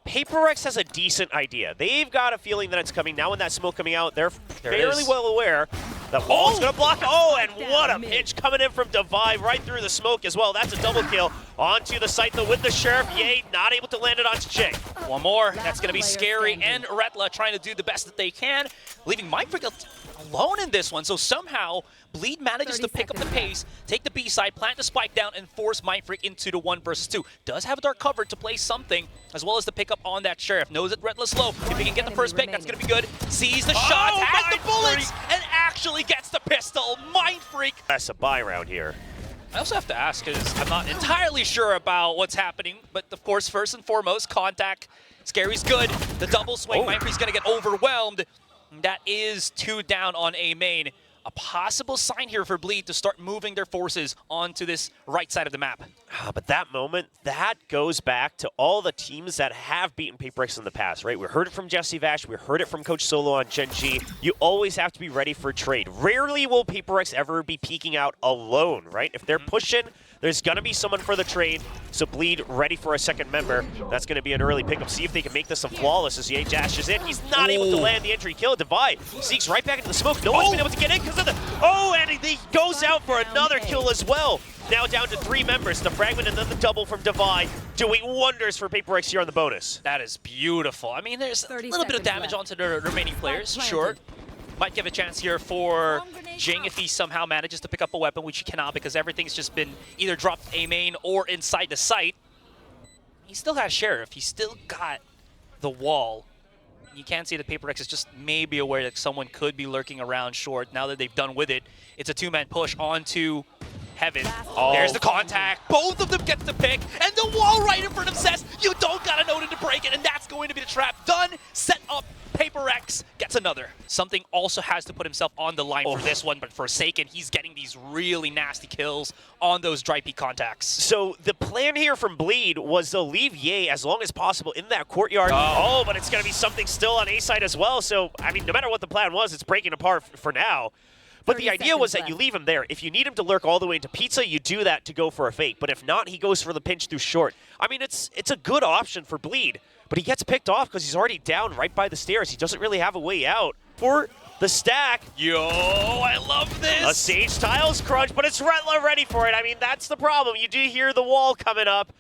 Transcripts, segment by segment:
PaperX has a decent idea. They've got a feeling that it's coming. Now when that smoke coming out, they're fairly well aware that wall's going to block. Oh, and what a pitch coming in from Divide right through the smoke as well. That's a double kill onto the site though with the Sheriff. Yay, not able to land it onto Jing. One more. That's going to be scary. And Retla trying to do the best that they can, leaving Mindfreak alone in this one. So somehow Bleed manages to pick up the pace, take the B side, plant the spike down, and force Mindfreak into the 1 versus 2. Does have a dark cover to play something, as well as the pick up on that Sheriff. Knows that Retla's low. If he can get the first pick, that's going to be good. Sees the shots, has the bullets, and actually gets the pistol. Mindfreak. That's a buy round here. I also have to ask, because I'm not entirely sure about what's happening, but of course, first and foremost, contact. Scary's good. The double swing, Mindfreak's going to get overwhelmed. That is 2 down on A main. A possible sign here for Bleed to start moving their forces onto this right side of the map. But that moment, that goes back to all the teams that have beaten PaperX in the past, right? We heard it from Jesse Vash, we heard it from Coach Solo on Gen G. You always have to be ready for trade. Rarely will PaperX ever be peeking out alone, right? If they're pushing, there's going to be someone for the trade. So Bleed ready for a second member. That's going to be an early pickup. See if they can make this a flawless as Ye dashes in. He's not able to land the entry kill. Divide sneaks right back into the smoke. No one's been able to get in because of the... And he goes out for another kill as well. Now down to 3 members. The fragment and then the double from Divide, doing wonders for PaperX here on the bonus. That is beautiful. I mean, there's a little bit of damage onto the remaining players, sure. Might give a chance here for Jing if he somehow manages to pick up a weapon, which he cannot because everything's just been either dropped A main or inside the site. He still has Sheriff. He's still got the wall. You can see that PaperX is just maybe aware that someone could be lurking around short. Now that they've done with it, it's a 2-man push onto Heaven. There's the contact. Both of them get the pick, and the wall right in front of Cess. You don't got to know to break it, and that's going to be the trap. Done, set up. PaperX gets another. Something also has to put himself on the line for this one, but Forsaken, he's getting these really nasty kills on those dry peak contacts. So the plan here from Bleed was to leave Ye as long as possible in that courtyard. But it's going to be something still on A side as well. So, I mean, no matter what the plan was, it's breaking apart for now. But the idea was that you leave him there. If you need him to lurk all the way into Pizza, you do that to go for a fake. But if not, he goes for the pinch through short. I mean, it's a good option for Bleed. But he gets picked off because he's already down right by the stairs. He doesn't really have a way out for the stack. Yo, I love this. A Sage Tiles crunch, but it's Retla ready for it. I mean, that's the problem. You do hear the wall coming up,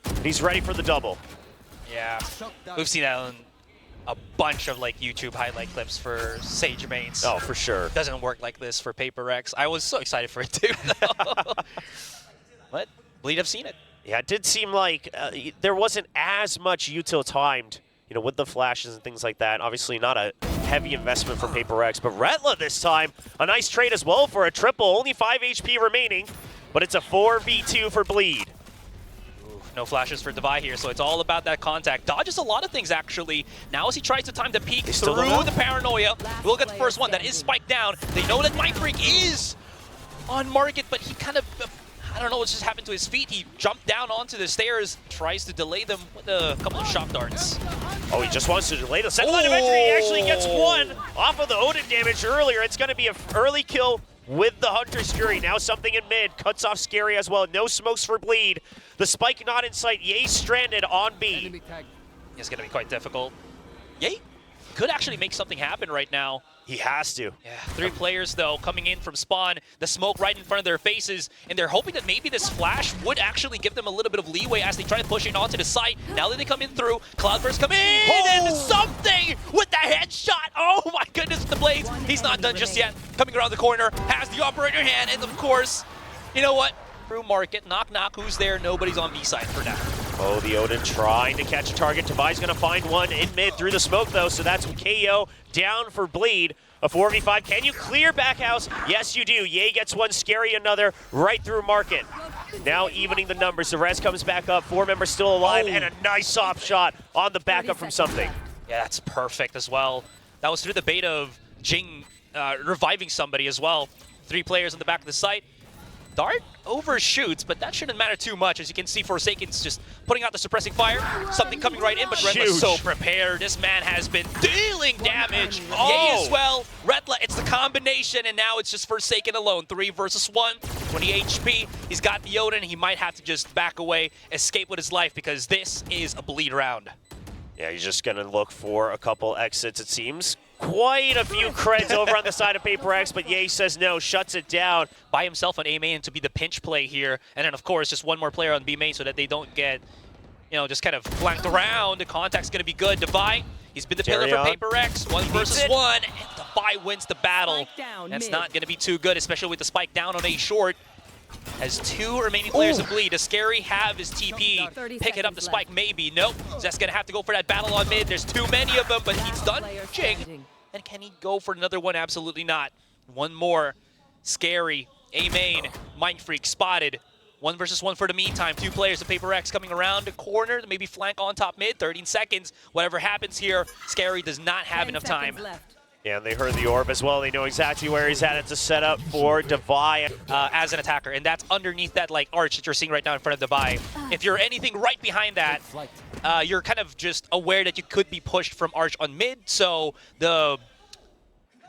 and he's ready for the double. Yeah, we've seen that on a bunch of like YouTube highlight clips for Sage mains. Oh, for sure. Doesn't work like this for PaperX. I was so excited for it too, though. But Bleed have seen it. Yeah, it did seem like there wasn't as much util timed, you know, with the flashes and things like that. Obviously not a heavy investment for PaperX, but Retla this time, a nice trade as well for a triple. Only 5 HP remaining, but it's a 4v2 for Bleed. No flashes for Divide here, so it's all about that contact. Dodges a lot of things, actually. Now as he tries to time the peek through the paranoia, we'll get the first one. That is spiked down. They know that Mindfreak is on market, but he kind of... I don't know what's just happened to his feet. He jumped down onto the stairs, tries to delay them with a couple of shock darts. Oh, he just wants to delay the second line of entry. He actually gets one off of the Odin damage earlier. It's going to be an early kill with the Hunter's Fury. Now something in mid. Cuts off Scary as well. No smokes for Bleed. The spike not in sight. Ye stranded on B. It's going to be quite difficult. Ye could actually make something happen right now. He has to. Yeah, 3 players, though, coming in from spawn. The smoke right in front of their faces, and they're hoping that maybe this flash would actually give them a little bit of leeway as they try to push it onto the site. Now that they come in through, Cloudburst come in, and something with the headshot. Oh my goodness, the blades. He's not done just yet. Coming around the corner, has the operator hand, and of course, you know what? Through market, knock knock, who's there? Nobody's on B side for now. Oh, the Odin trying to catch a target. Divide's going to find one in mid through the smoke, though, so that's KO down for Bleed. A 4v5. Can you clear backhouse? Yes, you do. Ye gets one, Scary another, right through market. Now evening the numbers. The res comes back up. 4 members still alive, and a nice soft shot on the backup from something. Yeah, that's perfect as well. That was through the bait of Jing reviving somebody as well. 3 players on the back of the site. Dart overshoots, but that shouldn't matter too much. As you can see, Forsaken's just putting out the suppressing fire. Something coming right in, but Retla's so prepared. This man has been dealing damage. Ye as well. Retla, it's the combination, and now it's just Forsaken alone. 3 versus 1, 20 HP. He's got the Odin. He might have to just back away, escape with his life, because this is a Bleed round. Yeah, he's just going to look for a couple exits, it seems. Quite a few creds over on the side of Paper X, but Ye says no, shuts it down. By himself on A main to be the pinch play here. And then, of course, just one more player on B main so that they don't get, you know, just kind of flanked around. The contact's going to be good. Devi, he's been the pillar for Paper X. One versus one, and Devi wins the battle. That's not going to be too good, especially with the spike down on A short. Has 2 remaining players in bleed. Does Scary have his TP? Picking up the spike, maybe. Nope. Zest's gonna have to go for that battle on mid. There's too many of them, but he's done Jing. And can he go for another one? Absolutely not. One more. Scary, A main, Mind Freak spotted. 1 versus 1 for the meantime. 2 players of Paper X coming around the corner, maybe flank on top mid. 13 seconds. Whatever happens here, Scary does not have enough time. Yeah, and they heard the orb as well. They know exactly where he's at. It's a setup for Devi. As an attacker, and that's underneath that like arch that you're seeing right now in front of Devi. If you're anything right behind that, you're kind of just aware that you could be pushed from arch on mid, so the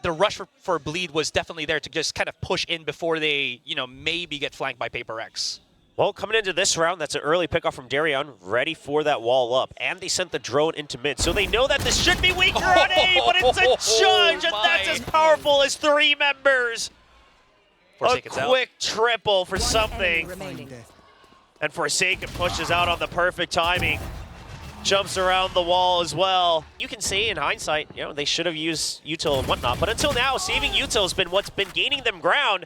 rush for bleed was definitely there to just kind of push in before they, you know, maybe get flanked by Paper X. Well, coming into this round, that's an early pickoff from Darion, ready for that wall up. And they sent the drone into mid, so they know that this should be weaker on A, but it's a Judge, and that's as powerful as 3 members. A quick triple for something. And Forsaken pushes out on the perfect timing. Jumps around the wall as well. You can see in hindsight, you know, they should have used util and whatnot, but until now, saving util has been what's been gaining them ground.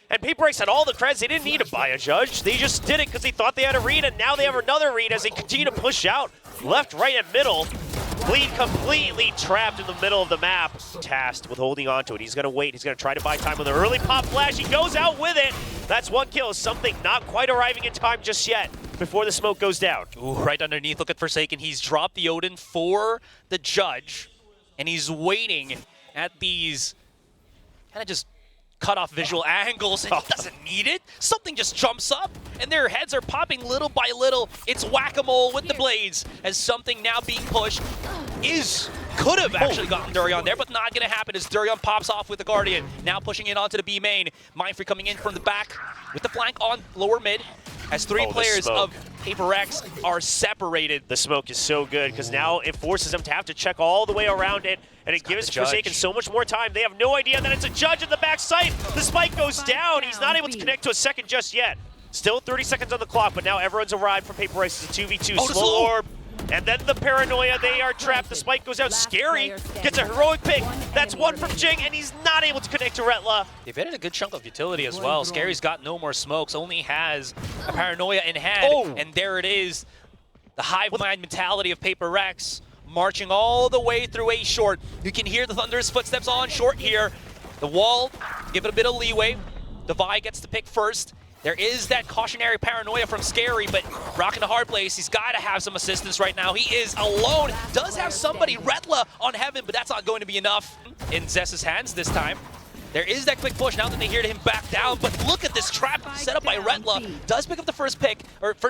And Paper X had all the creds. They didn't need to buy a Judge. They just did it because they thought they had a read, and now they have another read as they continue to push out left, right, and middle. Bleed completely trapped in the middle of the map. Tasked with holding on to it. He's going to wait. He's going to try to buy time with an early pop flash. He goes out with it. That's 1 kill. Something not quite arriving in time just yet before the smoke goes down. Ooh, right underneath. Look at Forsaken. He's dropped the Odin for the Judge, and he's waiting at these kind of just cut off visual angles, and he doesn't need it. Something just jumps up, and their heads are popping little by little. It's whack-a-mole with the blades, as something now being pushed could have actually gotten Durian there, but not going to happen as Durian pops off with the Guardian. Now pushing in onto the B main. Mindfree coming in from the back with the flank on lower mid, as 3 players of Paper X are separated. The smoke is so good because now it forces them to have to check all the way around it, and it gives Forsaken so much more time. They have no idea that it's a Judge in the backside. The spike goes down. He's not able to connect to a second just yet. Still 30 seconds on the clock, but now everyone's arrived for Paper X. It's a 2v2. Slow orb. And then the paranoia, they are trapped. The spike goes out. Scary gets a heroic pick. That's 1 from Jing, and he's not able to connect to Retla. They've added a good chunk of utility as well. Scary's got no more smokes, only has a paranoia in hand. And there it is. The hive mind mentality of Paper X marching all the way through A short. You can hear the thunderous footsteps on short here. The wall, give it a bit of leeway. Devi gets the pick first. There is that cautionary paranoia from Scary, but rocking the hard place. He's got to have some assistance right now. He is alone. Does have somebody, Retla, on Heaven, but that's not going to be enough in Zess's hands this time. There is that quick push now that they hear him back down, but look at this trap set up by Retla. Does pick up the first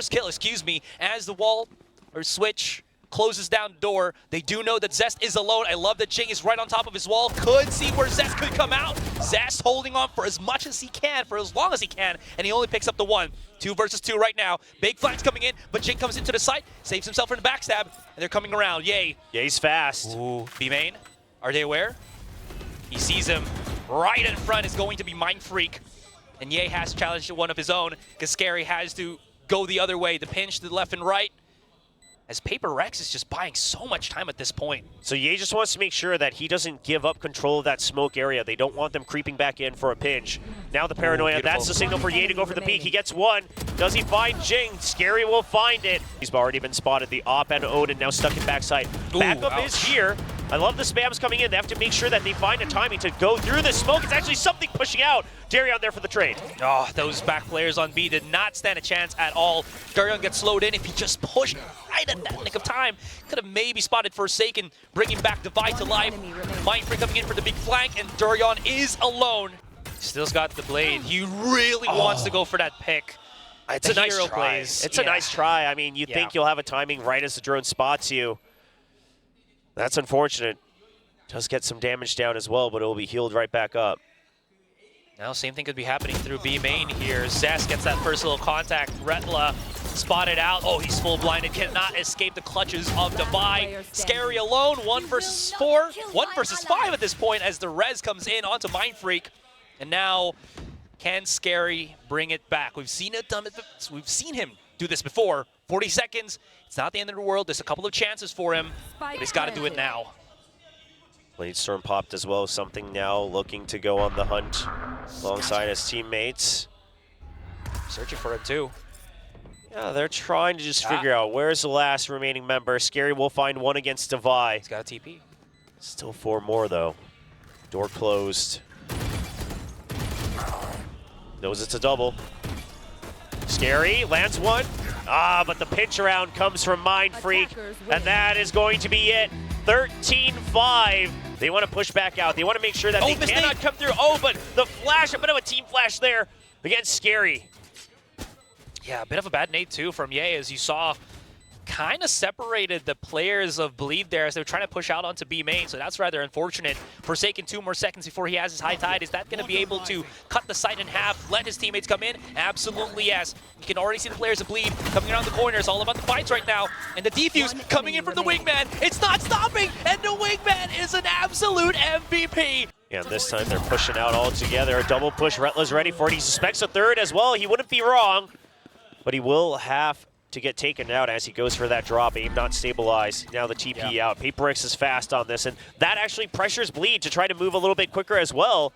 kill, excuse me, as the wall or switch closes down the door. They do know that Zest is alone. I love that Jing is right on top of his wall. Could see where Zest could come out. Zest holding on for as much as he can, for as long as he can, and he only picks up the 1. 2 versus 2 right now. Big flank's coming in, but Jing comes into the site, saves himself from the backstab, and they're coming around. Yay. Ye's fast. Ooh, B main. Are they aware? He sees him. Right in front is going to be Mind Freak. And Ye has challenged one of his own, because Scary has to go the other way. The pinch to the left and right, as Paper X is just buying so much time at this point. So Ye just wants to make sure that he doesn't give up control of that smoke area. They don't want them creeping back in for a pinch. Now the paranoia, that's the signal for Ye to go for the peek. He gets 1. Does he find Jing? Scary will find it. He's already been spotted. The Op and Odin now stuck in backside. Backup is here. I love the spams coming in. They have to make sure that they find a timing to go through the smoke. It's actually something pushing out. Darion there for the trade. Oh, those back players on B did not stand a chance at all. Darion gets slowed in. If he just pushed right at that nick of time, could have maybe spotted Forsaken, bringing back Devi to life. Mindfree coming in for the big flank, and Darion is alone. Still's got the blade. He really wants to go for that pick. It's a nice try. It's a nice try. I mean, you think you'll have a timing right as the drone spots you. That's unfortunate. Does get some damage down as well, but it will be healed right back up. Now, same thing could be happening through B main here. Zest gets that first little contact. Retla spotted out. Oh, he's full blinded. Cannot escape the clutches of Devi. Scary alone. 1 versus 4. 1 versus 5 at this point as the res comes in onto Mindfreak. And now, can Scary bring it back? We've seen him do this before. 40 seconds. It's not the end of the world. There's a couple of chances for him, but he's got to do it now. Bladestorm popped as well. Something now looking to go on the hunt alongside his teammates. Searching for him too. Yeah, they're trying to just figure out where's the last remaining member. Scary will find one against Devi. He's got a TP. Still 4 more though. Door closed. Knows it's a double. Scary lands one. But the pinch around comes from Mindfreak, and that is going to be it. 13-5. They want to push back out. They want to make sure that they cannot come through. Oh, but the flash, a bit of a team flash there against Scary. Yeah, a bit of a bad nade too from Ye, as you saw, kind of separated the players of Bleed there as they were trying to push out onto B main, so that's rather unfortunate. Forsaken 2 more seconds before he has his high tide. Is that going to be able to cut the site in half, let his teammates come in? Absolutely yes. You can already see the players of Bleed coming around the corner. It's all about the fights right now. And the defuse coming in from the Wingman. It's not stopping, and the Wingman is an absolute MVP. And this time they're pushing out all together. A double push, Retla's ready for it. He suspects a third as well. He wouldn't be wrong, but he will have to get taken out as he goes for that drop. Aim not stabilized. Now the TP out. PaperX is fast on this, and that actually pressures Bleed to try to move a little bit quicker as well,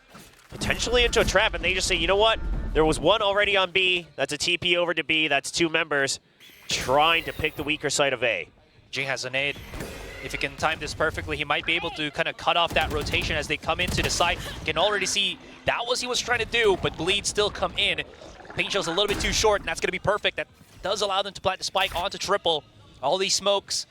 potentially into a trap, and they just say, you know what? There was one already on B. That's a TP over to B. That's 2 members trying to pick the weaker side of A. Jing has a nade. If he can time this perfectly, he might be able to kind of cut off that rotation as they come into the site. You can already see that was he was trying to do, but Bleed still come in. Paint shell's a little bit too short, and that's going to be perfect. That does allow them to plant the spike onto triple. All these smokes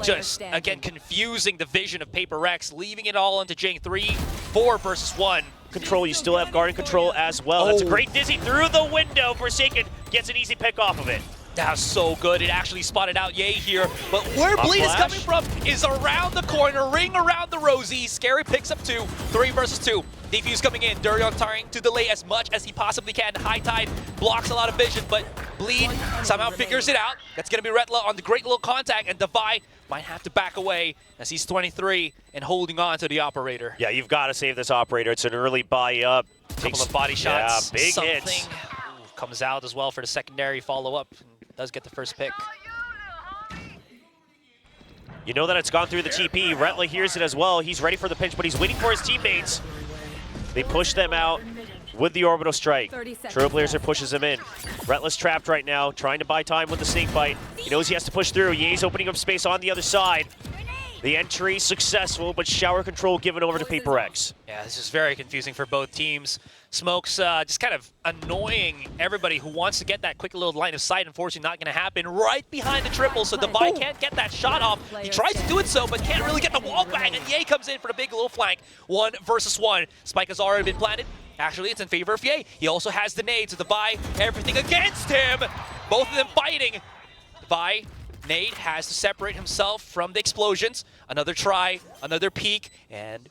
just, again, confusing the vision of PaperX, leaving it all into Jing. 3, 4 versus 1. Control, you still have guard and control as well. That's a great dizzy through the window. Forsaken gets an easy pick off of it. That's so good. It actually spotted out Ye here, but where Bleed is coming from is around the corner, ring around the rosy. Scary picks up 2, 3 versus 2. Defuse coming in. Durion trying to delay as much as he possibly can. High tide blocks a lot of vision, but Bleed somehow figures it out. That's going to be Retla on the great little contact, and Devi might have to back away as he's 23 and holding on to the operator. Yeah, you've got to save this operator. It's an early buy up. Couple of body shots. Yeah, big hits. Comes out as well for the secondary follow-up. Does get the first pick. You know that it's gone through the TP. Retla hears it as well. He's ready for the pinch, but he's waiting for his teammates. They push them out with the orbital strike. Trailblazer pushes him in. Retla's trapped right now, trying to buy time with the snake bite. He knows he has to push through. Ye's opening up space on the other side. The entry successful, but shower control given over to PaperX. Yeah, this is very confusing for both teams. Smokes just kind of annoying everybody who wants to get that quick little line of sight. Unfortunately, not going to happen. Right behind the triple, so Devi can't get that shot off. He tries to do it so, but can't really get the wall bang, and Ye comes in for the big little flank. 1 versus 1. Spike has already been planted. Actually, it's in favor of Ye. He also has the nade, so Devi, everything against him. Both of them fighting. Devi, nade has to separate himself from the explosions. Another try, another peek, and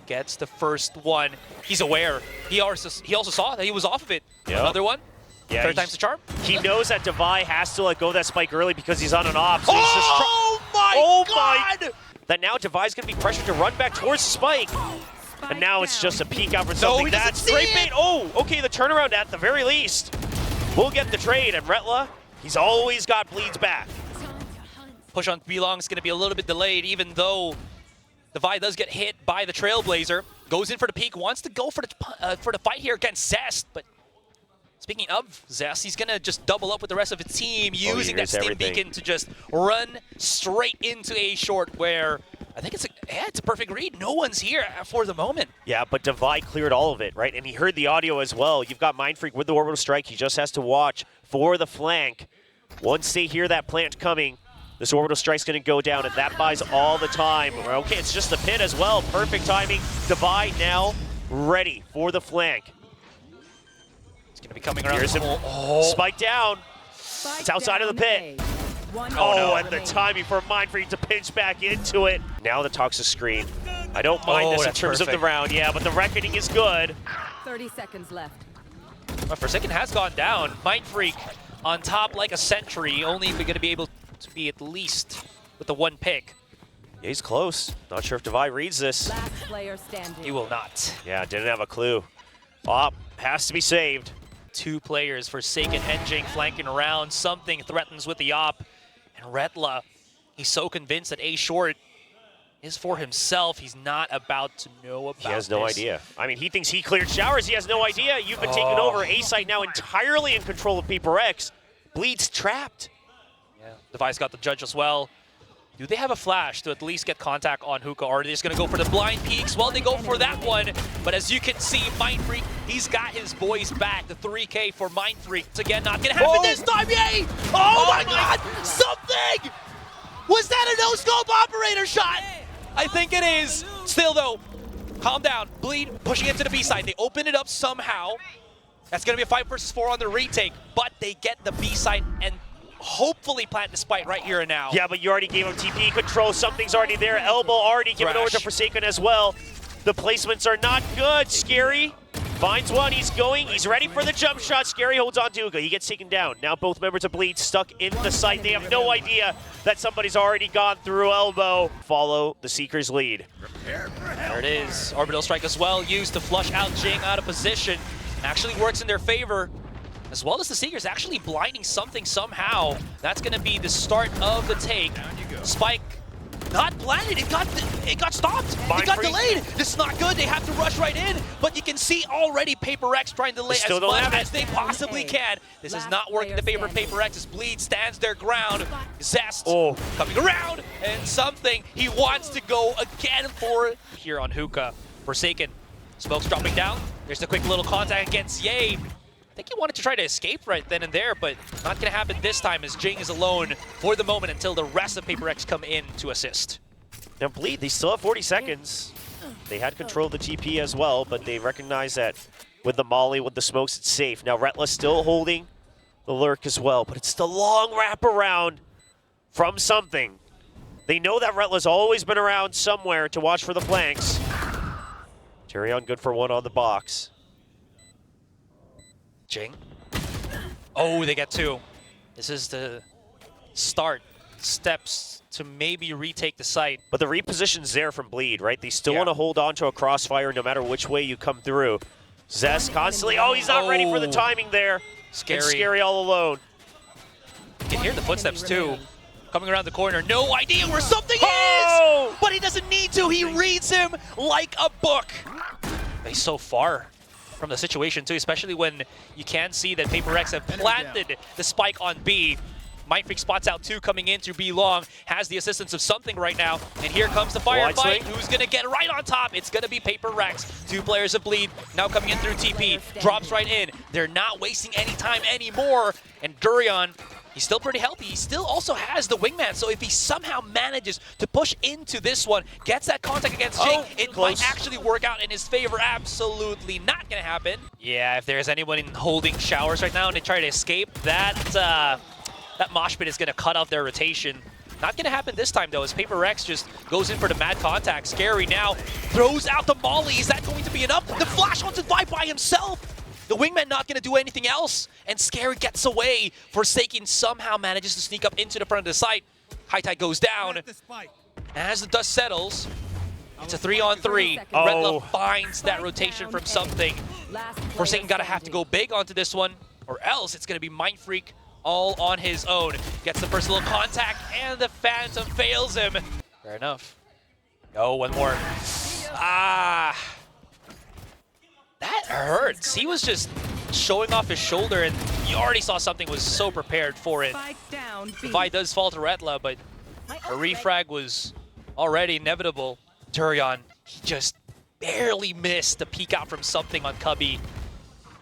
gets the first one. He's aware. He also saw that he was off of it. Yep. Another one. Yeah, 3rd time's the charm. He knows that Devi has to let go of that spike early because he's on an off. So oh my God! That now Devi's going to be pressured to run back towards the spike. And now it's just a peek out for something. That's great bait. Oh, okay, the turnaround at the very least. We'll get the trade, and Retla, he's always got Bleed's back. Push on B-Long is going to be a little bit delayed, even though Devi does get hit by the Trailblazer. Goes in for the peek, wants to go for the fight here against Zest, but speaking of Zest, he's going to just double up with the rest of his team, using that Steam Beacon to just run straight into A short, where I think it's a perfect read. No one's here for the moment. Yeah, but Devi cleared all of it, right? And he heard the audio as well. You've got Mindfreak with the orbital strike. He just has to watch for the flank. Once they hear that plant coming, this orbital strike's going to go down, and that buys all the time. Okay, it's just the pit as well. Perfect timing. Devi now ready for the flank. It's going to be coming around. Here's him. Spike down. It's outside of the pit. Oh, and the timing for Mindfreak to pinch back into it. Now the Toxic Screen. I don't mind this in terms of the round, yeah, but the reckoning is good. 30 seconds left. Well, Forsaken has gone down. Mindfreak on top like a sentry, only going to be able to be at least with the one pick. Yeah, he's close. Not sure if Devi reads this. Last player standing. He will not. Yeah, didn't have a clue. Op has to be saved. 2 players, Forsaken and Jing flanking around. Something threatens with the op. And Retla, he's so convinced that A short is for himself. He's not about to know about this. He has no idea. I mean, he thinks he cleared showers. He has no idea. You've been taken over. A side now entirely in control of Paper X. Bleed's trapped. Yeah, Devi's got the judge as well. Do they have a flash to at least get contact on Hookah, or are they just going to go for the blind peeks? Well, they go for that one, but as you can see, Mindfreak, he's got his boys back. The 3K for Mindfreak. It's again not going to happen this time, yay! Oh my god! Something! Was that a no-scope operator shot? I think it is. Still though, calm down. Bleed pushing into the B side. They open it up somehow. That's going to be a 5 versus 4 on the retake, but they get the B side and hopefully plant the spike right here and now. Yeah, but you already gave him TP control. Something's already there. Elbow already given over to Forsaken as well. The placements are not good. Scary finds one. He's going. He's ready for the jump shot. Scary holds on to Uga. He gets taken down. Now both members of Bleed stuck in the site. They have no idea that somebody's already gone through elbow. Follow the Seeker's lead. There it is. Orbital strike as well used to flush out Jing out of position. Actually works in their favor. As well as the Seekers actually blinding something somehow. That's going to be the start of the take. Spike not blinded. It got stopped. It got delayed. This is not good. They have to rush right in. But you can see already Paper X trying to delay as much as they possibly can. This is not working in favor of Paper X as Bleed stands their ground. Zest coming around and something. He wants to go again for it here on Hookah. Forsaken. Smoke's dropping down. There's the quick little contact against Ye. I think he wanted to try to escape right then and there, but not going to happen this time as Jing is alone for the moment until the rest of Paper X come in to assist. Now Bleed, they still have 40 seconds. They had control of the TP as well, but they recognize that with the molly, with the smokes, it's safe. Now Retla's still holding the lurk as well, but it's the long wraparound from something. They know that Retla's always been around somewhere to watch for the flanks. Tyrion good for one on the box. Jing. Oh, they get 2. This is the steps to maybe retake the site. But the reposition's there from Bleed, right? They still Yeah. want to hold on to a crossfire no matter which way you come through. Zest constantly, he's not ready for the timing there. Scary. It's Scary all alone. You can hear the footsteps too. Coming around the corner, no idea where something Oh! is! But he doesn't need to, he reads him like a book. He's so far from the situation too, especially when you can see that Paper X have planted the spike on B. Mindfreak spots out 2 coming in through B long, has the assistance of something right now, and here comes the firefight. Who's gonna get right on top? It's gonna be Paper X. 2 players of Bleed now coming in through TP, drops right in. They're not wasting any time anymore, and Durian, he's still pretty healthy. He still also has the Wingman, so if he somehow manages to push into this one, gets that contact against Jing, it might actually work out in his favor. Absolutely not gonna happen. Yeah, if there's anyone in holding showers right now and they try to escape, that mosh pit is gonna cut off their rotation. Not gonna happen this time though, as Paper X just goes in for the mad contact. Scary now throws out the molly. Is that going to be enough? The flash onto Vi by himself. The Wingman not going to do anything else, and Scary gets away. Forsaken somehow manages to sneak up into the front of the site. High Tide goes down. As the dust settles, it's a 3-on-3. Retla finds that rotation from something. Forsaken gotta have to go big onto this one, or else it's going to be Mindfreak all on his own. Gets the first little contact, and the Phantom fails him. Fair enough. Oh, one more. That hurts. He was just showing off his shoulder, and you already saw something was so prepared for it. The fight does fall to Retla, but a refrag was already inevitable. Durian, he just barely missed the peek out from something on Cubby.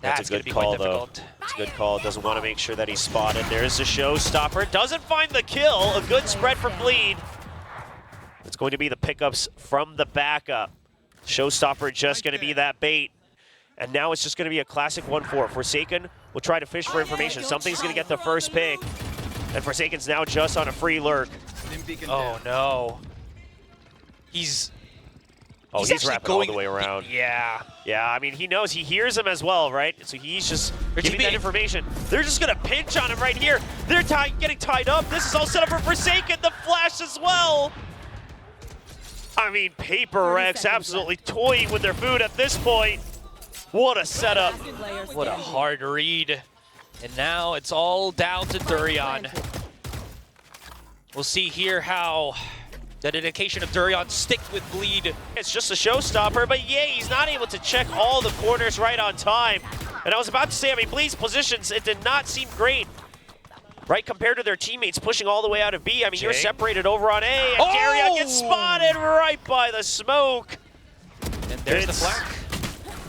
That's going to be quite difficult. It's a good call. Doesn't want to make sure that he's spotted. There's a showstopper. Doesn't find the kill. A good spread from Bleed. It's going to be the pickups from the backup. Showstopper just going to be that bait. And now it's just going to be a classic 1-4. Forsaken will try to fish for information. Something's going to get the first pick. And Forsaken's now just on a free lurk. Oh, no. He's Oh, he's actually wrapping all going the way around. Yeah. Yeah, I mean, he knows. He hears him as well, right? So he's just giving that information. They're just going to pinch on him right here. They're getting tied up. This is all set up for Forsaken. The flash as well. I mean, Paper Rex absolutely toying with their food at this point. What a setup. What a hard read. And now it's all down to Durian. We'll see here how the dedication of Durian stick with Bleed. It's just a showstopper, but yeah, he's not able to check all the corners right on time. And I was about to say, I mean, Bleed's positions, it did not seem great, right, compared to their teammates pushing all the way out of B. I mean, you're separated over on A, and Durian gets spotted right by the smoke. And there's the flank.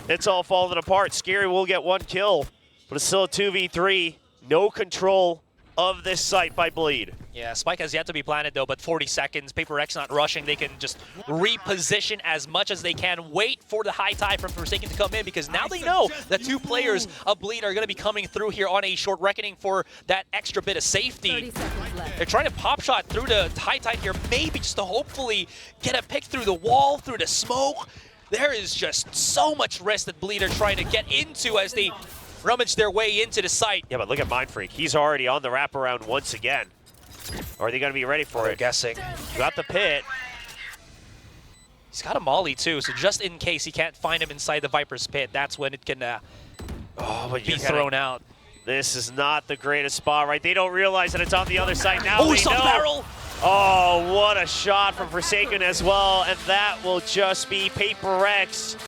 It's all falling apart. Scary will get 1 kill, but it's still a 2v3. No control of this site by Bleed. Yeah, Spike has yet to be planted though, but 40 seconds. Paper X not rushing. They can just reposition as much as they can. Wait for the high tide from Forsaken to come in, because now they know that 2 players of Bleed are going to be coming through here on a short reckoning for that extra bit of safety. They're trying to pop shot through the high tide here, maybe just to hopefully get a pick through the wall, through the smoke. There is just so much risk that Bleed are trying to get into as they rummage their way into the site. Yeah, but look at Mindfreak. He's already on the wraparound once again. Or are they going to be ready for it? Guessing. Got the pit. He's got a molly too, so just in case he can't find him inside the Viper's pit, that's when it can be thrown out. This is not the greatest spot, right? They don't realize that it's on the other side now. Oh, he saw the barrel! Oh, what a shot from Forsaken as well, and that will just be Paper Rex.